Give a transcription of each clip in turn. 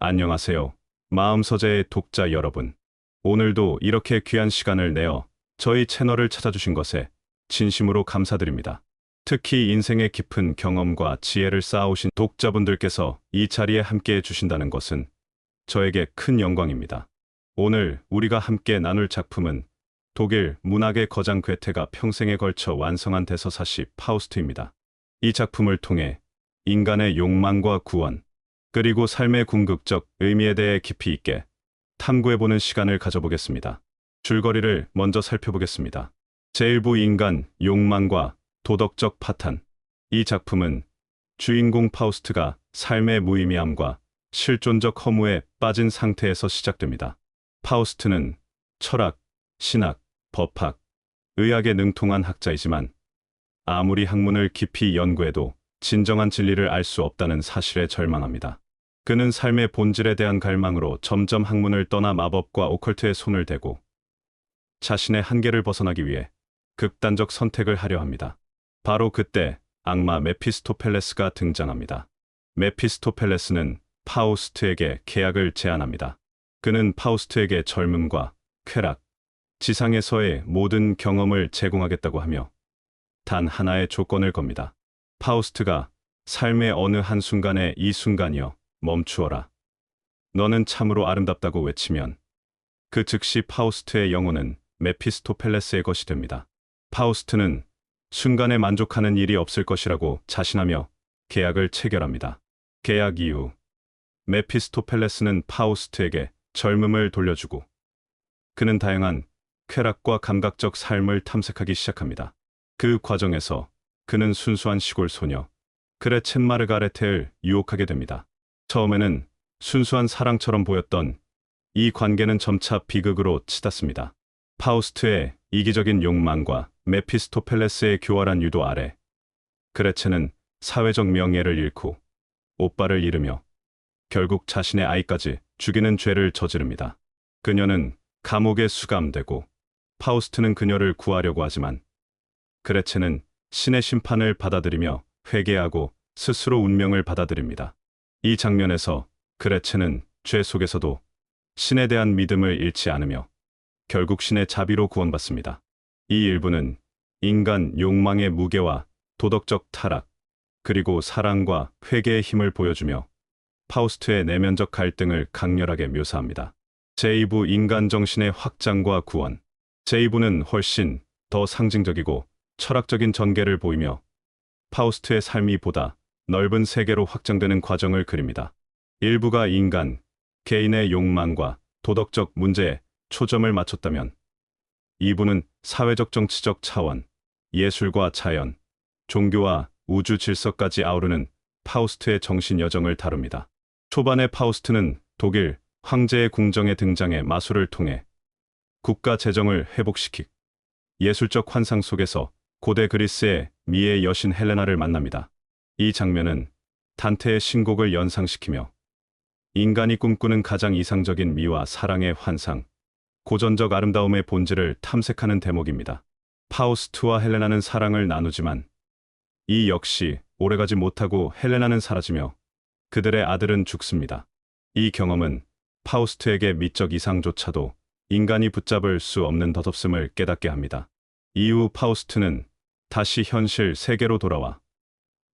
안녕하세요. 마음서재의 독자 여러분. 오늘도 이렇게 귀한 시간을 내어 저희 채널을 찾아주신 것에 진심으로 감사드립니다. 특히 인생의 깊은 경험과 지혜를 쌓아오신 독자분들께서 이 자리에 함께해 주신다는 것은 저에게 큰 영광입니다. 오늘 우리가 함께 나눌 작품은 독일 문학의 거장 괴테가 평생에 걸쳐 완성한 대서사시 파우스트입니다. 이 작품을 통해 인간의 욕망과 구원, 그리고 삶의 궁극적 의미에 대해 깊이 있게 탐구해보는 시간을 가져보겠습니다. 줄거리를 먼저 살펴보겠습니다. 제1부 인간, 욕망과 도덕적 파탄. 이 작품은 주인공 파우스트가 삶의 무의미함과 실존적 허무에 빠진 상태에서 시작됩니다. 파우스트는 철학, 신학, 법학, 의학에 능통한 학자이지만 아무리 학문을 깊이 연구해도 진정한 진리를 알 수 없다는 사실에 절망합니다. 그는 삶의 본질에 대한 갈망으로 점점 학문을 떠나 마법과 오컬트에 손을 대고 자신의 한계를 벗어나기 위해 극단적 선택을 하려 합니다. 바로 그때 악마 메피스토펠레스가 등장합니다. 메피스토펠레스는 파우스트에게 계약을 제안합니다. 그는 파우스트에게 젊음과 쾌락, 지상에서의 모든 경험을 제공하겠다고 하며 단 하나의 조건을 겁니다. 파우스트가 삶의 어느 한순간에 이 순간이여 멈추어라. 너는 참으로 아름답다고 외치면 그 즉시 파우스트의 영혼은 메피스토펠레스의 것이 됩니다. 파우스트는 순간에 만족하는 일이 없을 것이라고 자신하며 계약을 체결합니다. 계약 이후 메피스토펠레스는 파우스트에게 젊음을 돌려주고 그는 다양한 쾌락과 감각적 삶을 탐색하기 시작합니다. 그 과정에서 그는 순수한 시골 소녀 그레첸 마르가레테를 유혹하게 됩니다. 처음에는 순수한 사랑처럼 보였던 이 관계는 점차 비극으로 치닫습니다. 파우스트의 이기적인 욕망과 메피스토펠레스의 교활한 유도 아래 그레첸은 사회적 명예를 잃고 오빠를 잃으며 결국 자신의 아이까지 죽이는 죄를 저지릅니다. 그녀는 감옥에 수감되고 파우스트는 그녀를 구하려고 하지만 그레첸은 신의 심판을 받아들이며 회개하고 스스로 운명을 받아들입니다. 이 장면에서 그레첸은 죄 속에서도 신에 대한 믿음을 잃지 않으며 결국 신의 자비로 구원받습니다. 이 일부는 인간 욕망의 무게와 도덕적 타락, 그리고 사랑과 회개의 힘을 보여주며 파우스트의 내면적 갈등을 강렬하게 묘사합니다. 제2부 인간 정신의 확장과 구원. 제2부는 훨씬 더 상징적이고 철학적인 전개를 보이며 파우스트의 삶이 보다 넓은 세계로 확장되는 과정을 그립니다. 1부가 인간, 개인의 욕망과 도덕적 문제에 초점을 맞췄다면 2부는 사회적 정치적 차원, 예술과 자연, 종교와 우주 질서까지 아우르는 파우스트의 정신 여정을 다룹니다. 초반에 파우스트는 독일 황제의 궁정에 등장해 마술을 통해 국가 재정을 회복시키 예술적 환상 속에서 고대 그리스의 미의 여신 헬레나를 만납니다. 이 장면은 단테의 신곡을 연상시키며 인간이 꿈꾸는 가장 이상적인 미와 사랑의 환상, 고전적 아름다움의 본질을 탐색하는 대목입니다. 파우스트와 헬레나는 사랑을 나누지만 이 역시 오래가지 못하고 헬레나는 사라지며 그들의 아들은 죽습니다. 이 경험은 파우스트에게 미적 이상조차도 인간이 붙잡을 수 없는 덧없음을 깨닫게 합니다. 이후 파우스트는 다시 현실 세계로 돌아와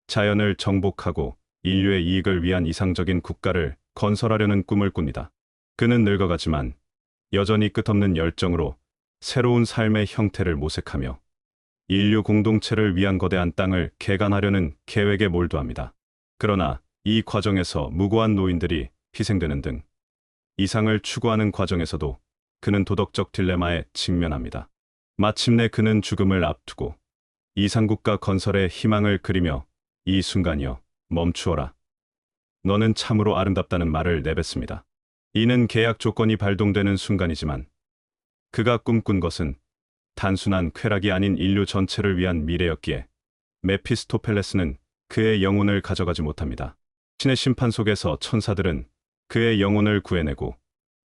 자연을 정복하고 인류의 이익을 위한 이상적인 국가를 건설하려는 꿈을 꿉니다. 그는 늙어가지만 여전히 끝없는 열정으로 새로운 삶의 형태를 모색하며 인류 공동체를 위한 거대한 땅을 개간하려는 계획에 몰두합니다. 그러나 이 과정에서 무고한 노인들이 희생되는 등 이상을 추구하는 과정에서도 그는 도덕적 딜레마에 직면합니다. 마침내 그는 죽음을 앞두고 이상국가 건설의 희망을 그리며 이 순간이여 멈추어라. 너는 참으로 아름답다는 말을 내뱉습니다. 이는 계약 조건이 발동되는 순간이지만 그가 꿈꾼 것은 단순한 쾌락이 아닌 인류 전체를 위한 미래였기에 메피스토펠레스는 그의 영혼을 가져가지 못합니다. 신의 심판 속에서 천사들은 그의 영혼을 구해내고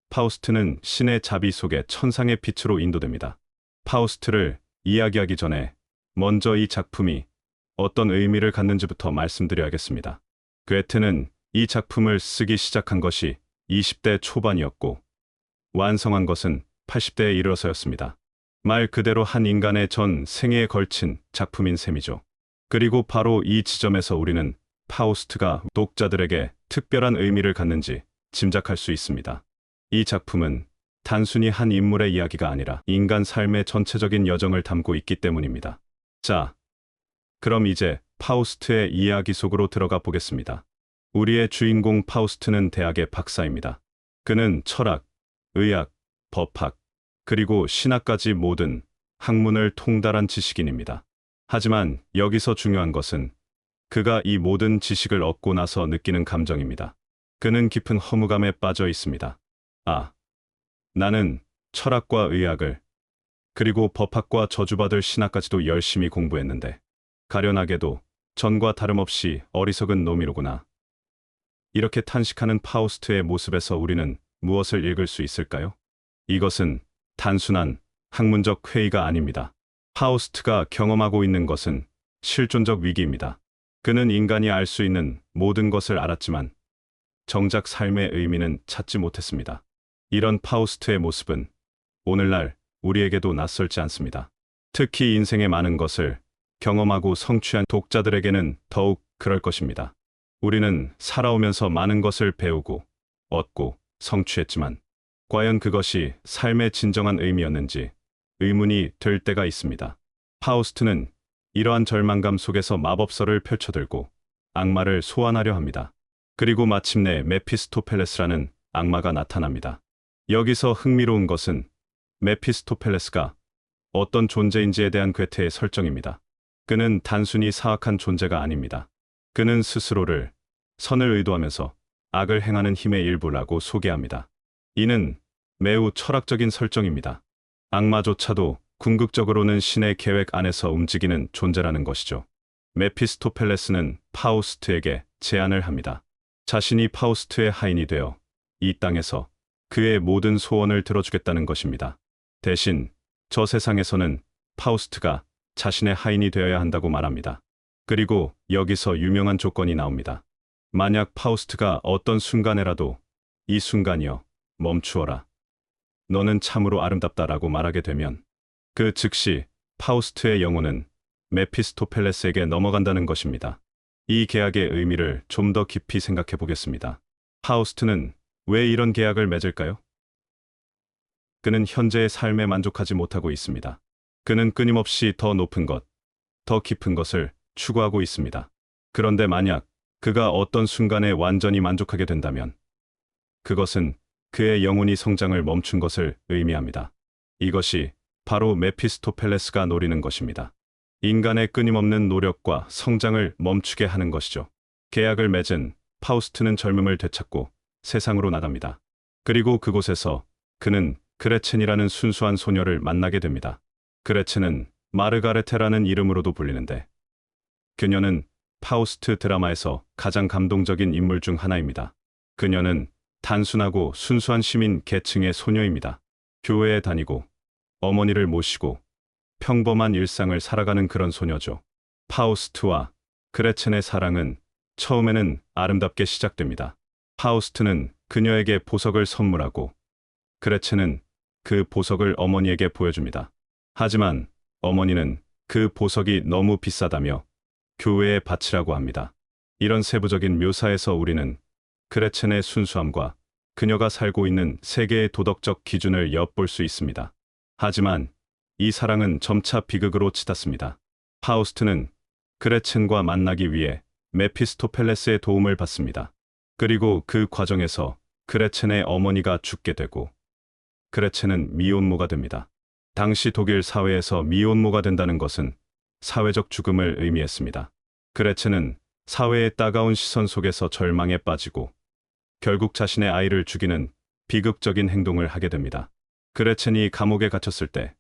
파우스트는 신의 자비 속에 천상의 빛으로 인도됩니다. 파우스트를 이야기하기 전에 먼저 이 작품이 어떤 의미를 갖는지부터 말씀드려야겠습니다. 괴테는 이 작품을 쓰기 시작한 것이 20대 초반이었고 완성한 것은 80대에 이르러서였습니다. 말 그대로 한 인간의 전 생애에 걸친 작품인 셈이죠. 그리고 바로 이 지점에서 우리는 파우스트가 독자들에게 특별한 의미를 갖는지 짐작할 수 있습니다. 이 작품은 단순히 한 인물의 이야기가 아니라 인간 삶의 전체적인 여정을 담고 있기 때문입니다. 자, 그럼 이제 파우스트의 이야기 속으로 들어가 보겠습니다. 우리의 주인공 파우스트는 대학의 박사입니다. 그는 철학, 의학, 법학, 그리고 신학까지 모든 학문을 통달한 지식인입니다. 하지만 여기서 중요한 것은 그가 이 모든 지식을 얻고 나서 느끼는 감정입니다. 그는 깊은 허무감에 빠져 있습니다. 아, 나는 철학과 의학을, 그리고 법학과 저주받을 신학까지도 열심히 공부했는데 가련하게도 전과 다름없이 어리석은 놈이로구나. 이렇게 탄식하는 파우스트의 모습에서 우리는 무엇을 읽을 수 있을까요? 이것은 단순한 학문적 회의가 아닙니다. 파우스트가 경험하고 있는 것은 실존적 위기입니다. 그는 인간이 알 수 있는 모든 것을 알았지만 정작 삶의 의미는 찾지 못했습니다. 이런 파우스트의 모습은 오늘날 우리에게도 낯설지 않습니다. 특히 인생의 많은 것을 경험하고 성취한 독자들에게는 더욱 그럴 것입니다. 우리는 살아오면서 많은 것을 배우고 얻고 성취했지만 과연 그것이 삶의 진정한 의미였는지 의문이 들 때가 있습니다. 파우스트는 이러한 절망감 속에서 마법서를 펼쳐들고 악마를 소환하려 합니다. 그리고 마침내 메피스토펠레스라는 악마가 나타납니다. 여기서 흥미로운 것은 메피스토펠레스가 어떤 존재인지에 대한 괴테의 설정입니다. 그는 단순히 사악한 존재가 아닙니다. 그는 스스로를 선을 의도하면서 악을 행하는 힘의 일부라고 소개합니다. 이는 매우 철학적인 설정입니다. 악마조차도 궁극적으로는 신의 계획 안에서 움직이는 존재라는 것이죠. 메피스토펠레스는 파우스트에게 제안을 합니다. 자신이 파우스트의 하인이 되어 이 땅에서 그의 모든 소원을 들어주겠다는 것입니다. 대신 저 세상에서는 파우스트가 자신의 하인이 되어야 한다고 말합니다. 그리고 여기서 유명한 조건이 나옵니다. 만약 파우스트가 어떤 순간에라도 이 순간이여 멈추어라. 너는 참으로 아름답다라고 말하게 되면 그 즉시 파우스트의 영혼은 메피스토펠레스에게 넘어간다는 것입니다. 이 계약의 의미를 좀 더 깊이 생각해 보겠습니다. 파우스트는 왜 이런 계약을 맺을까요? 그는 현재의 삶에 만족하지 못하고 있습니다. 그는 끊임없이 더 높은 것, 더 깊은 것을 추구하고 있습니다. 그런데 만약 그가 어떤 순간에 완전히 만족하게 된다면 그것은 그의 영혼이 성장을 멈춘 것을 의미합니다. 이것이 바로 메피스토펠레스가 노리는 것입니다. 인간의 끊임없는 노력과 성장을 멈추게 하는 것이죠. 계약을 맺은 파우스트는 젊음을 되찾고 세상으로 나갑니다. 그리고 그곳에서 그는 그레첸이라는 순수한 소녀를 만나게 됩니다. 그레첸은 마르가레테라는 이름으로도 불리는데 그녀는 파우스트 드라마에서 가장 감동적인 인물 중 하나입니다. 그녀는 단순하고 순수한 시민 계층의 소녀입니다. 교회에 다니고 어머니를 모시고 평범한 일상을 살아가는 그런 소녀죠. 파우스트와 그레첸의 사랑은 처음에는 아름답게 시작됩니다. 파우스트는 그녀에게 보석을 선물하고 그레첸은 그 보석을 어머니에게 보여줍니다. 하지만 어머니는 그 보석이 너무 비싸다며 교회에 바치라고 합니다. 이런 세부적인 묘사에서 우리는 그레첸의 순수함과 그녀가 살고 있는 세계의 도덕적 기준을 엿볼 수 있습니다. 하지만 이 사랑은 점차 비극으로 치닫습니다. 파우스트는 그레첸과 만나기 위해 메피스토펠레스의 도움을 받습니다. 그리고 그 과정에서 그레첸의 어머니가 죽게 되고 그레첸은 미혼모가 됩니다. 당시 독일 사회에서 미혼모가 된다는 것은 사회적 죽음을 의미했습니다. 그레첸은 사회의 따가운 시선 속에서 절망에 빠지고 결국 자신의 아이를 죽이는 비극적인 행동을 하게 됩니다. 그레첸이 감옥에 갇혔을 때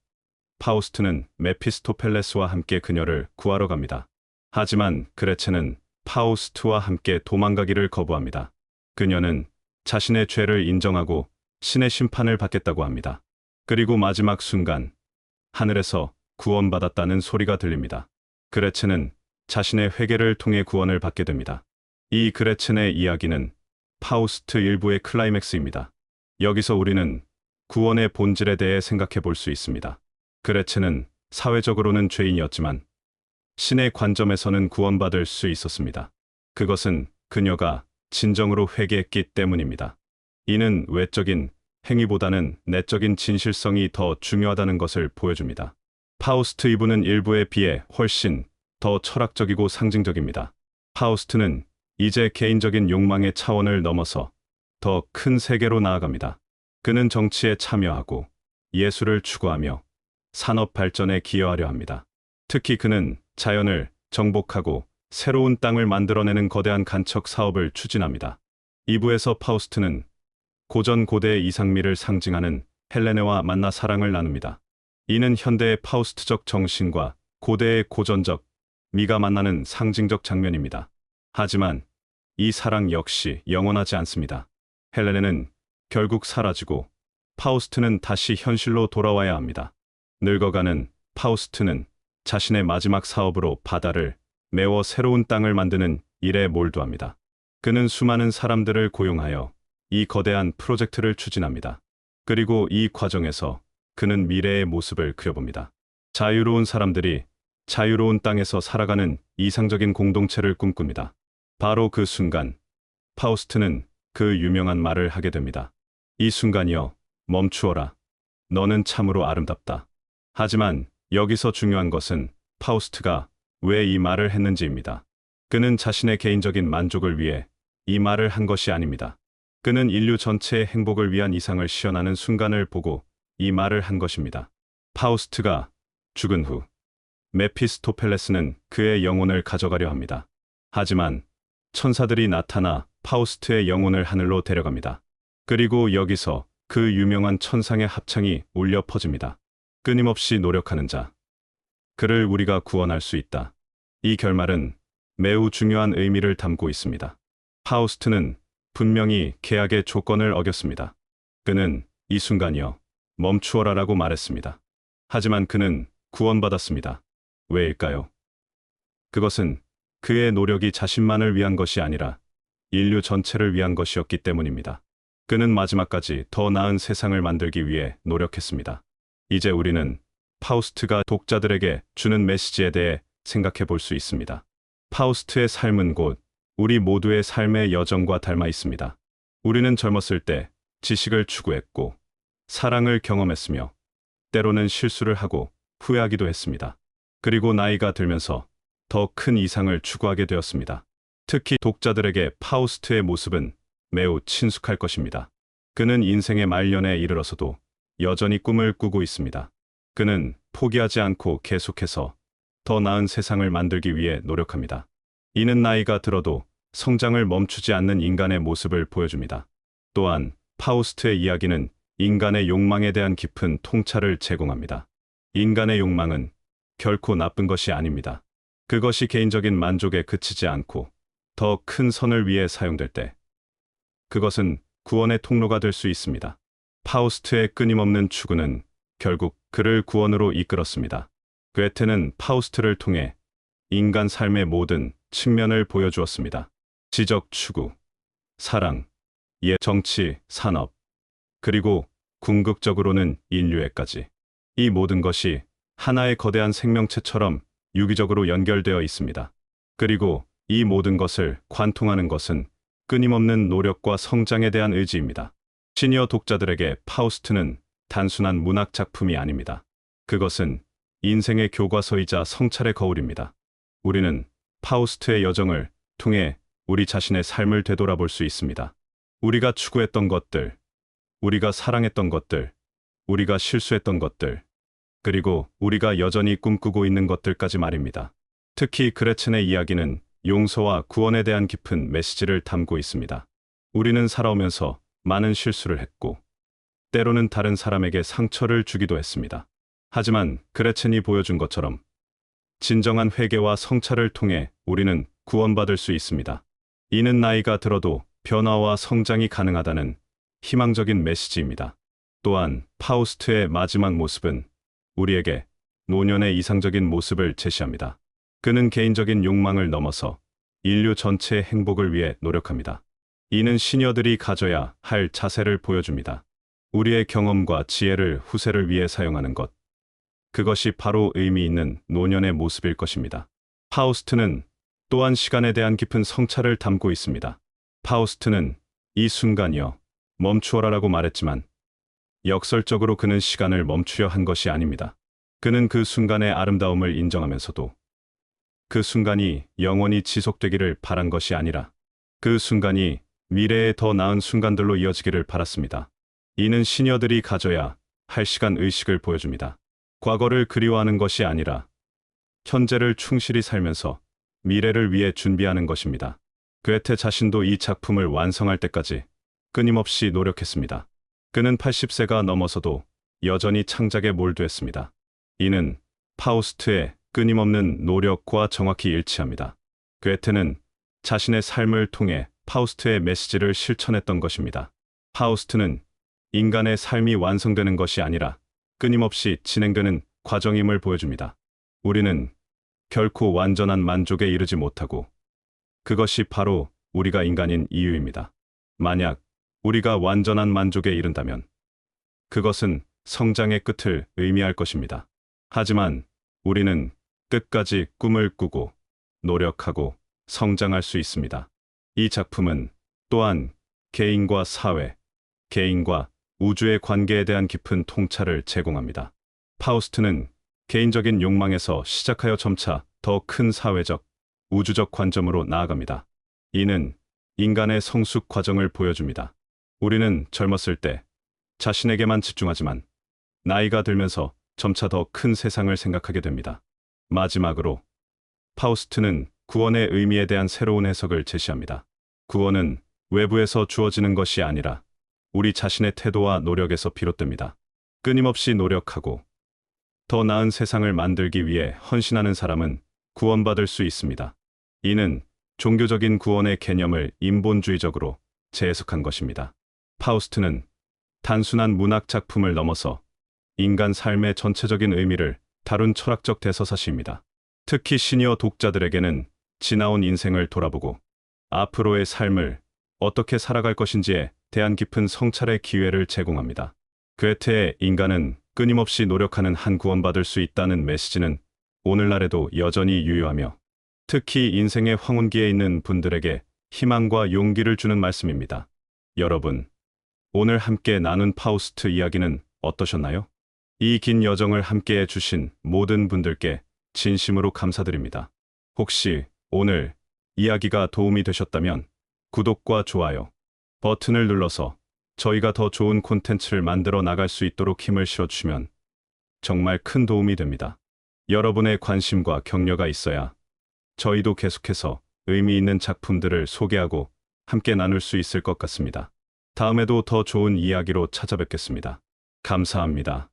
파우스트는 메피스토펠레스와 함께 그녀를 구하러 갑니다. 하지만 그레첸은 파우스트와 함께 도망가기를 거부합니다. 그녀는 자신의 죄를 인정하고 신의 심판을 받겠다고 합니다. 그리고 마지막 순간 하늘에서 구원받았다는 소리가 들립니다. 그레첸은 자신의 회개를 통해 구원을 받게 됩니다. 이 그레첸의 이야기는 파우스트 일부의 클라이맥스입니다. 여기서 우리는 구원의 본질에 대해 생각해 볼 수 있습니다. 그레체는 사회적으로는 죄인이었지만 신의 관점에서는 구원받을 수 있었습니다. 그것은 그녀가 진정으로 회개했기 때문입니다. 이는 외적인 행위보다는 내적인 진실성이 더 중요하다는 것을 보여줍니다. 파우스트 2부는 일부에 비해 훨씬 더 철학적이고 상징적입니다. 파우스트는 이제 개인적인 욕망의 차원을 넘어서 더 큰 세계로 나아갑니다. 그는 정치에 참여하고 예술을 추구하며 산업 발전에 기여하려 합니다. 특히 그는 자연을 정복하고 새로운 땅을 만들어내는 거대한 간척 사업을 추진합니다. 2부에서 파우스트는 고전 고대의 이상미를 상징하는 헬레네와 만나 사랑을 나눕니다. 이는 현대의 파우스트적 정신과 고대의 고전적 미가 만나는 상징적 장면입니다. 하지만 이 사랑 역시 영원하지 않습니다. 헬레네는 결국 사라지고 파우스트는 다시 현실로 돌아와야 합니다. 늙어가는 파우스트는 자신의 마지막 사업으로 바다를 메워 새로운 땅을 만드는 일에 몰두합니다. 그는 수많은 사람들을 고용하여 이 거대한 프로젝트를 추진합니다. 그리고 이 과정에서 그는 미래의 모습을 그려봅니다. 자유로운 사람들이 자유로운 땅에서 살아가는 이상적인 공동체를 꿈꿉니다. 바로 그 순간 파우스트는 그 유명한 말을 하게 됩니다. 이 순간이여 멈추어라. 너는 참으로 아름답다. 하지만 여기서 중요한 것은 파우스트가 왜 이 말을 했는지입니다. 그는 자신의 개인적인 만족을 위해 이 말을 한 것이 아닙니다. 그는 인류 전체의 행복을 위한 이상을 시연하는 순간을 보고 이 말을 한 것입니다. 파우스트가 죽은 후 메피스토펠레스는 그의 영혼을 가져가려 합니다. 하지만 천사들이 나타나 파우스트의 영혼을 하늘로 데려갑니다. 그리고 여기서 그 유명한 천상의 합창이 울려 퍼집니다. 끊임없이 노력하는 자, 그를 우리가 구원할 수 있다. 이 결말은 매우 중요한 의미를 담고 있습니다. 파우스트는 분명히 계약의 조건을 어겼습니다. 그는 이 순간이여 멈추어라라고 말했습니다. 하지만 그는 구원받았습니다. 왜일까요? 그것은 그의 노력이 자신만을 위한 것이 아니라 인류 전체를 위한 것이었기 때문입니다. 그는 마지막까지 더 나은 세상을 만들기 위해 노력했습니다. 이제 우리는 파우스트가 독자들에게 주는 메시지에 대해 생각해 볼 수 있습니다. 파우스트의 삶은 곧 우리 모두의 삶의 여정과 닮아 있습니다. 우리는 젊었을 때 지식을 추구했고 사랑을 경험했으며 때로는 실수를 하고 후회하기도 했습니다. 그리고 나이가 들면서 더 큰 이상을 추구하게 되었습니다. 특히 독자들에게 파우스트의 모습은 매우 친숙할 것입니다. 그는 인생의 말년에 이르러서도 여전히 꿈을 꾸고 있습니다. 그는 포기하지 않고 계속해서 더 나은 세상을 만들기 위해 노력합니다. 이는 나이가 들어도 성장을 멈추지 않는 인간의 모습을 보여줍니다. 또한 파우스트의 이야기는 인간의 욕망에 대한 깊은 통찰을 제공합니다. 인간의 욕망은 결코 나쁜 것이 아닙니다. 그것이 개인적인 만족에 그치지 않고 더 큰 선을 위해 사용될 때 그것은 구원의 통로가 될 수 있습니다. 파우스트의 끊임없는 추구는 결국 그를 구원으로 이끌었습니다. 괴테는 파우스트를 통해 인간 삶의 모든 측면을 보여주었습니다. 지적 추구, 사랑, 정치, 산업, 그리고 궁극적으로는 인류애까지. 이 모든 것이 하나의 거대한 생명체처럼 유기적으로 연결되어 있습니다. 그리고 이 모든 것을 관통하는 것은 끊임없는 노력과 성장에 대한 의지입니다. 시니어 독자들에게 파우스트는 단순한 문학 작품이 아닙니다. 그것은 인생의 교과서이자 성찰의 거울입니다. 우리는 파우스트의 여정을 통해 우리 자신의 삶을 되돌아볼 수 있습니다. 우리가 추구했던 것들, 우리가 사랑했던 것들, 우리가 실수했던 것들, 그리고 우리가 여전히 꿈꾸고 있는 것들까지 말입니다. 특히 그레첸의 이야기는 용서와 구원에 대한 깊은 메시지를 담고 있습니다. 우리는 살아오면서 많은 실수를 했고, 때로는 다른 사람에게 상처를 주기도 했습니다. 하지만 그레첸이 보여준 것처럼 진정한 회개와 성찰을 통해 우리는 구원받을 수 있습니다. 이는 나이가 들어도 변화와 성장이 가능하다는 희망적인 메시지입니다. 또한 파우스트의 마지막 모습은 우리에게 노년의 이상적인 모습을 제시합니다. 그는 개인적인 욕망을 넘어서 인류 전체의 행복을 위해 노력합니다. 이는 시니어들이 가져야 할 자세를 보여줍니다. 우리의 경험과 지혜를 후세를 위해 사용하는 것. 그것이 바로 의미 있는 노년의 모습일 것입니다. 파우스트는 또한 시간에 대한 깊은 성찰을 담고 있습니다. 파우스트는 이 순간이여 멈추어라라고 말했지만 역설적으로 그는 시간을 멈추려 한 것이 아닙니다. 그는 그 순간의 아름다움을 인정하면서도 그 순간이 영원히 지속되기를 바란 것이 아니라 그 순간이 미래의 더 나은 순간들로 이어지기를 바랐습니다. 이는 시니어들이 가져야 할 시간 의식을 보여줍니다. 과거를 그리워하는 것이 아니라 현재를 충실히 살면서 미래를 위해 준비하는 것입니다. 괴테 자신도 이 작품을 완성할 때까지 끊임없이 노력했습니다. 그는 80세가 넘어서도 여전히 창작에 몰두했습니다. 이는 파우스트의 끊임없는 노력과 정확히 일치합니다. 괴테는 자신의 삶을 통해 파우스트의 메시지를 실천했던 것입니다. 파우스트는 인간의 삶이 완성되는 것이 아니라 끊임없이 진행되는 과정임을 보여줍니다. 우리는 결코 완전한 만족에 이르지 못하고 그것이 바로 우리가 인간인 이유입니다. 만약 우리가 완전한 만족에 이른다면 그것은 성장의 끝을 의미할 것입니다. 하지만 우리는 끝까지 꿈을 꾸고 노력하고 성장할 수 있습니다. 이 작품은 또한 개인과 사회, 개인과 우주의 관계에 대한 깊은 통찰을 제공합니다. 파우스트는 개인적인 욕망에서 시작하여 점차 더 큰 사회적, 우주적 관점으로 나아갑니다. 이는 인간의 성숙 과정을 보여줍니다. 우리는 젊었을 때 자신에게만 집중하지만 나이가 들면서 점차 더 큰 세상을 생각하게 됩니다. 마지막으로 파우스트는 구원의 의미에 대한 새로운 해석을 제시합니다. 구원은 외부에서 주어지는 것이 아니라 우리 자신의 태도와 노력에서 비롯됩니다. 끊임없이 노력하고 더 나은 세상을 만들기 위해 헌신하는 사람은 구원받을 수 있습니다. 이는 종교적인 구원의 개념을 인본주의적으로 재해석한 것입니다. 파우스트는 단순한 문학 작품을 넘어서 인간 삶의 전체적인 의미를 다룬 철학적 대서사시입니다. 특히 시니어 독자들에게는 지나온 인생을 돌아보고 앞으로의 삶을 어떻게 살아갈 것인지에 대한 깊은 성찰의 기회를 제공합니다. 괴테의 인간은 끊임없이 노력하는 한 구원받을 수 있다는 메시지는 오늘날에도 여전히 유효하며 특히 인생의 황혼기에 있는 분들에게 희망과 용기를 주는 말씀입니다. 여러분, 오늘 함께 나눈 파우스트 이야기는 어떠셨나요? 이 긴 여정을 함께해 주신 모든 분들께 진심으로 감사드립니다. 혹시 오늘 이야기가 도움이 되셨다면 구독과 좋아요 버튼을 눌러서 저희가 더 좋은 콘텐츠를 만들어 나갈 수 있도록 힘을 실어주시면 정말 큰 도움이 됩니다. 여러분의 관심과 격려가 있어야 저희도 계속해서 의미 있는 작품들을 소개하고 함께 나눌 수 있을 것 같습니다. 다음에도 더 좋은 이야기로 찾아뵙겠습니다. 감사합니다.